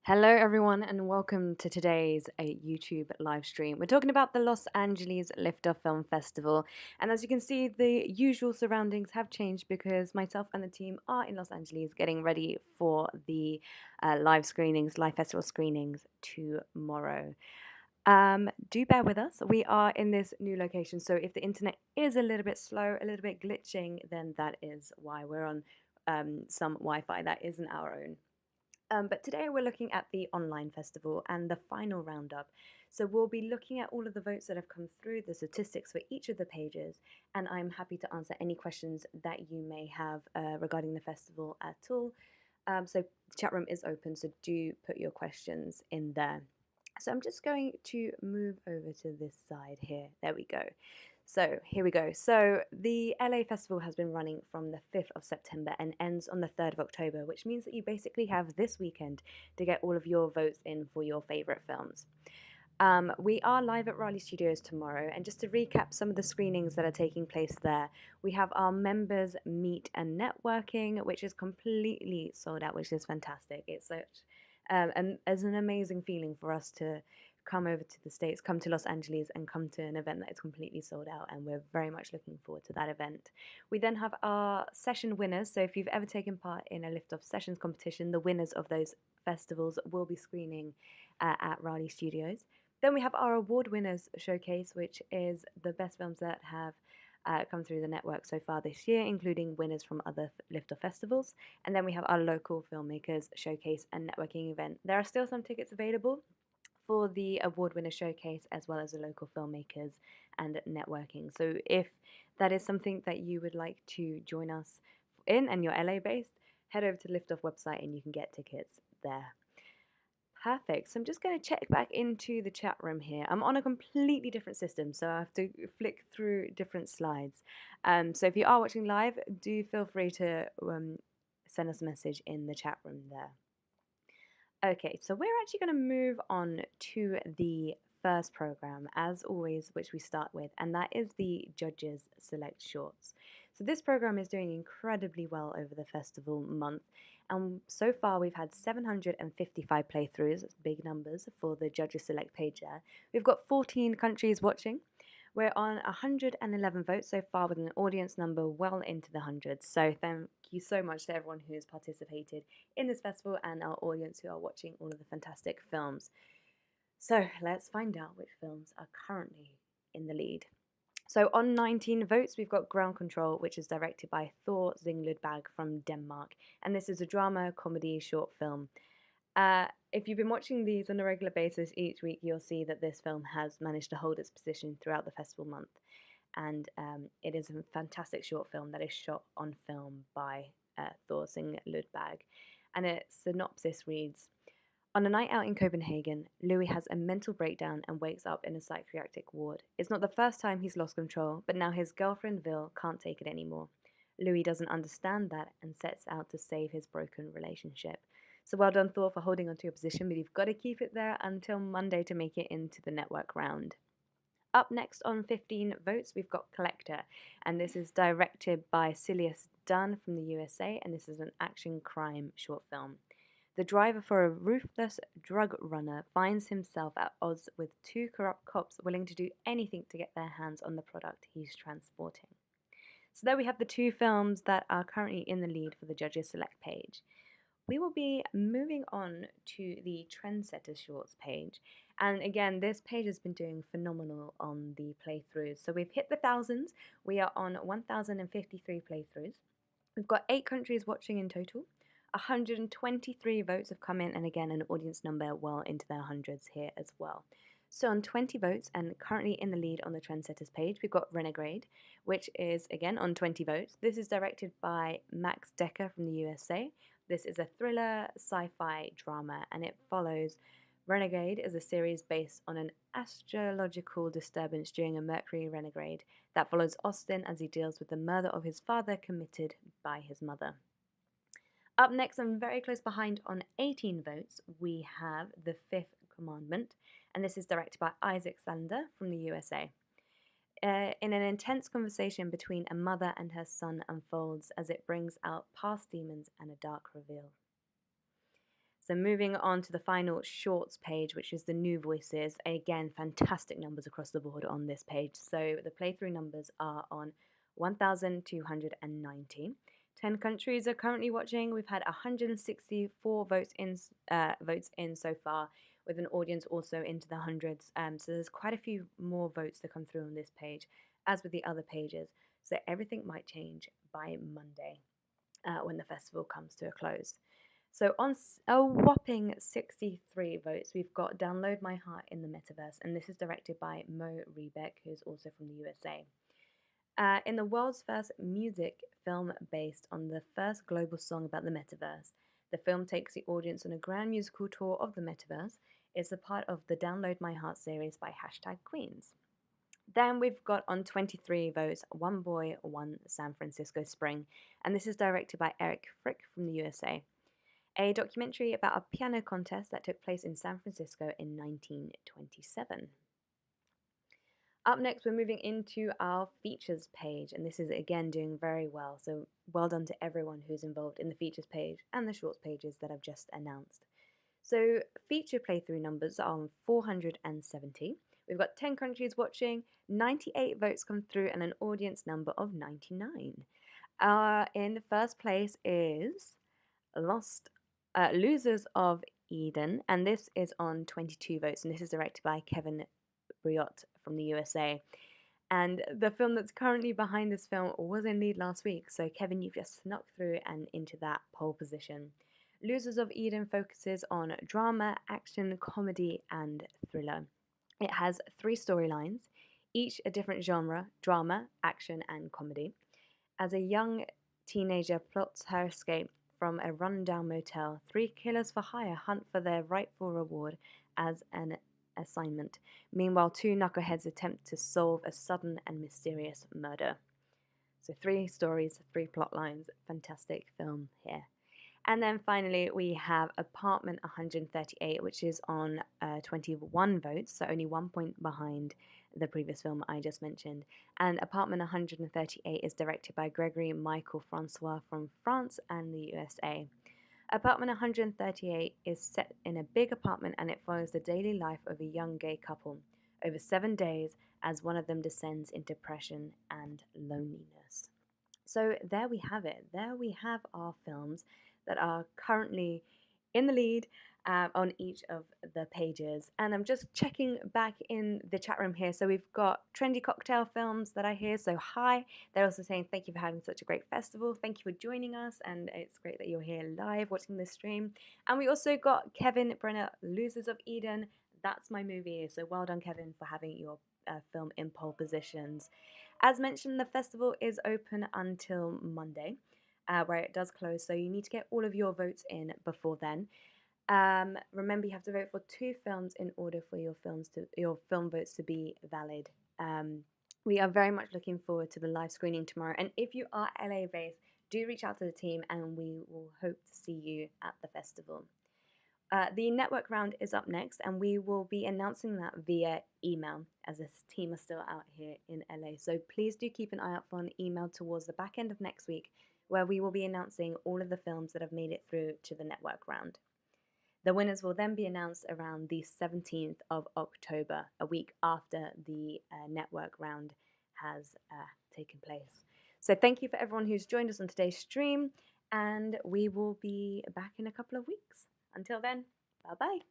Hello, everyone, and welcome to today's YouTube live stream. We're talking about the Los Angeles Liftoff Film Festival, and as you can see, the usual surroundings have changed because myself and the team are in Los Angeles getting ready for the live festival screenings tomorrow. Do bear with us. We are in this new location, so if the internet is a little bit slow, a little bit glitching, then that is why we're on some Wi-Fi that isn't our own. But today we're looking at the online festival and the final roundup. So we'll be looking at all of the votes that have come through, the statistics for each of the pages, and I'm happy to answer any questions that you may have regarding the festival at all. So the chat room is open, so do put your questions in there. So I'm just going to move over to this side here. There we go. So here we go. So the LA Festival has been running from the 5th of September and ends on the 3rd of October, which means that you basically have this weekend to get all of your votes in for your favorite films. We are live at Raleigh Studios tomorrow, and just to recap some of the screenings that are taking place there, we have our members meet and networking, which is completely sold out, which is fantastic. It's such as an amazing feeling for us to come over to the States, come to Los Angeles, and come to an event that is completely sold out, and we're very much looking forward to that event. We then have our session winners, so if you've ever taken part in a Liftoff Sessions competition, the winners of those festivals will be screening at Raleigh Studios. Then we have our award winners showcase, which is the best films that have come through the network so far this year, including winners from other Liftoff festivals. And then we have our local filmmakers showcase and networking event. There are still some tickets available for the award winner showcase as well as the local filmmakers and networking. So if that is something that you would like to join us in and you're LA based, head over to the Liftoff website and you can get tickets there. Perfect. So I'm just going to check back into the chat room here. I'm on a completely different system, so I have to flick through different slides. So if you are watching live, do feel free to send us a message in the chat room there. Okay, so we're actually going to move on to the first program, as always, which we start with, and that is the Judges Select Shorts. So this program is doing incredibly well over the festival month, and so far we've had 755 playthroughs, that's big numbers for the Judges Select page there. We've got 14 countries watching. We're on 111 votes so far with an audience number well into the hundreds. So thank you so much to everyone who has participated in this festival and our audience who are watching all of the fantastic films. So let's find out which films are currently in the lead. So on 19 votes, we've got Ground Control, which is directed by Thor Zingludbag from Denmark. And this is a drama comedy short film. If you've been watching these on a regular basis each week, you'll see that this film has managed to hold its position throughout the festival month. And it is a fantastic short film that is shot on film by Thor Zingludbag. And its synopsis reads, on a night out in Copenhagen, Louis has a mental breakdown and wakes up in a psychiatric ward. It's not the first time he's lost control, but now his girlfriend Vil can't take it anymore. Louis doesn't understand that and sets out to save his broken relationship. So well done, Thor, for holding on to your position, but you've got to keep it there until Monday to make it into the network round. Up next on 15 votes, we've got Collector, and this is directed by Silas Dunn from the USA, and this is an action crime short film. The driver for a ruthless drug runner finds himself at odds with two corrupt cops willing to do anything to get their hands on the product he's transporting. So there we have the two films that are currently in the lead for the Judges Select page. We will be moving on to the Trendsetter Shorts page. And again, this page has been doing phenomenal on the playthroughs. So we've hit the thousands. We are on 1,053 playthroughs. We've got 8 countries watching in total. 123 votes have come in, and again, an audience number well into their hundreds here as well. So on 20 votes, and currently in the lead on the Trendsetters page, we've got Renegade, which is, again, on 20 votes. This is directed by Max Decker from the USA. This is a thriller sci-fi drama, and it follows Renegade is a series based on an astrological disturbance during a Mercury retrograde that follows Austin as he deals with the murder of his father committed by his mother. Up next, and very close behind on 18 votes, we have The Fifth Commandment, and this is directed by Isaac Sander from the USA. In an intense conversation between a mother and her son unfolds as it brings out past demons and a dark reveal. So moving on to the final shorts page, which is the new voices. Again, fantastic numbers across the board on this page. So the playthrough numbers are on 1,290. 10 countries are currently watching. We've had 164 votes in so far, with an audience also into the hundreds. So there's quite a few more votes to come through on this page, as with the other pages. So everything might change by Monday when the festival comes to a close. So on a whopping 63 votes, we've got Download My Heart in the Metaverse, and this is directed by Mo Rebeck, who's also from the USA. In the world's first music film based on the first global song about the metaverse, the film takes the audience on a grand musical tour of the metaverse. It's a part of the Download My Heart series by #Queens. Then we've got on 23 votes, One Boy, One San Francisco Spring, and this is directed by Eric Frick from the USA. A documentary about a piano contest that took place in San Francisco in 1927. Up next, we're moving into our features page, and this is again doing very well. So well done to everyone who's involved in the features page and the shorts pages that I've just announced. So feature playthrough numbers are on 470. We've got 10 countries watching, 98 votes come through, and an audience number of 99. In first place is Losers of Eden, and this is on 22 votes, and this is directed by Kevin Briot from the USA. And the film that's currently behind this film was in lead last week, so Kevin, you've just snuck through and into that pole position. Losers of Eden focuses on drama, action, comedy, and thriller. It has 3 storylines, each a different genre: drama, action, and comedy. As a young teenager plots her escape from a rundown motel, 3 killers for hire hunt for their rightful reward as an assignment. Meanwhile, 2 knuckleheads attempt to solve a sudden and mysterious murder. So 3 stories, 3 plot lines. Fantastic film here. And then finally, we have Apartment 138, which is on 21 votes, so only 1 point behind the previous film I just mentioned. And Apartment 138 is directed by Gregory Michael Francois from France and the USA. Apartment 138 is set in a big apartment, and it follows the daily life of a young gay couple over 7 days as one of them descends into depression and loneliness. So there we have it. There we have our films that are currently in the lead on each of the pages. And I'm just checking back in the chat room here. So we've got Trendy Cocktail Films that I hear. So hi. They're also saying thank you for having such a great festival. Thank you for joining us. And it's great that you're here live watching this stream. And we also got Kevin Brenner, Losers of Eden. That's my movie. So well done, Kevin, for having your film in pole positions. As mentioned, the festival is open until Monday, where it does close, so you need to get all of your votes in before then. Remember, you have to vote for 2 films in order for your film votes to be valid. We are very much looking forward to the live screening tomorrow, and if you are LA based, do reach out to the team, and we will hope to see you at the festival. The network round is up next, and we will be announcing that via email, as this team are still out here in LA. So please do keep an eye out for an email towards the back end of next week, where we will be announcing all of the films that have made it through to the network round. The winners will then be announced around the 17th of October, a week after the network round has taken place. So thank you for everyone who's joined us on today's stream, and we will be back in a couple of weeks. Until then, bye-bye.